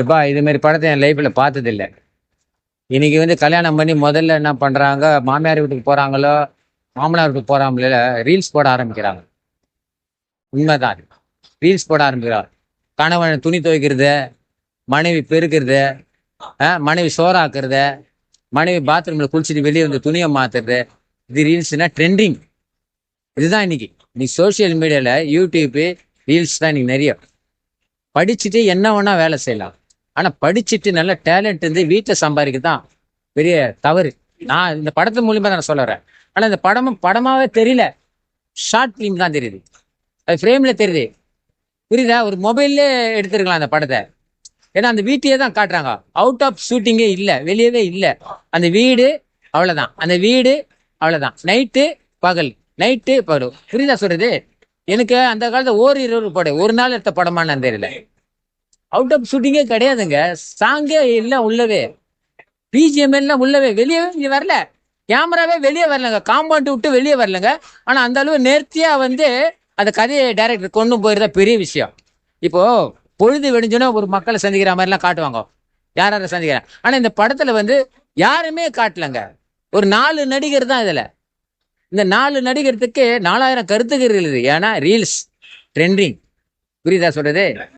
எப்பா இது மாதிரி படத்தை என் லைஃப்ல பார்த்தது இல்லை. இன்னைக்கு கல்யாணம் பண்ணி முதல்ல என்ன பண்றாங்க, மாமியார் வீட்டுக்கு போறாங்களோ மாமனார் வீட்டுக்கு போறாங்களோ ரீல்ஸ் போட ஆரம்பிக்கிறாங்க. உண்மைதான். ரீல்ஸ் போட ஆரம்பிக்கிறாங்க. கணவன் துணி துவைக்கிறது, மனைவி பெருக்கிறது, மனைவி சோறாக்குறது, மனைவி பாத்ரூம்ல குளிச்சுட்டு வெளியே வந்து துணியை மாத்துறது. இது ரீல்ஸ்னா ட்ரெண்டிங். இதுதான் இன்னைக்கு சோசியல் மீடியால யூடியூப் ரீல்ஸ் தான் இன்னைக்கு நிறைய. படிச்சுட்டு என்ன வேணா வேலை செய்யலாம். ஆனா படிச்சுட்டு நல்ல டேலண்ட் இருந்து வீட்டில் சம்பாதிக்க தான் பெரிய தவறு. நான் இந்த படத்து மூலியமா தான் நான் சொல்லுறேன். ஆனா இந்த படமாவே தெரியல. ஷார்ட் ஃபிலிம் தான் தெரியுது. அது ஃப்ரேம்ல தெரியுது. புரியுதா? ஒரு மொபைல்லே எடுத்துருக்கலாம் அந்த படத்தை. ஏன்னா அந்த வீட்டையே தான் காட்டுறாங்க. அவுட் ஆஃப் ஷூட்டிங்கே இல்லை, வெளியவே இல்லை. அந்த வீடு அவ்வளோதான், அந்த வீடு அவ்வளோதான். நைட்டு பகல், நைட்டு பகல். புரியுதா சொல்றது? எனக்கு அந்த காலத்துல ஓரிரு படம் ஒரு நாள் எடுத்த படமான்னு தெரியல. அவுட் ஆஃப் ஷூட்டிங்கே கிடையாதுங்க. சாங்கே எல்லாம் உள்ளவே, பிஜிஎம் எல்லாம் உள்ளவே, வெளியவே இங்க வரல. கேமராவே வெளியே வரலங்க, காம்பவுண்ட் விட்டு வெளியே வரலங்க. ஆனா அந்த அளவு நேர்த்தியா அந்த கதையை டைரக்டர் கொண்டு போயிருந்தா பெரிய விஷயம். இப்போ பொழுது வெடிஞ்சோன்னா ஒரு மக்களை சந்திக்கிற மாதிரிலாம் காட்டுவாங்க, யார சந்திக்கிறேன். ஆனா இந்த படத்துல யாருமே காட்டலங்க. ஒரு 4 நடிகர் தான் இதுல. இந்த 4 நடிகருக்கு 4000 கருத்துக்கள் இருக்குது. ஏன்னா ரீல்ஸ் ட்ரெண்டிங். புரியுதா சொல்றது?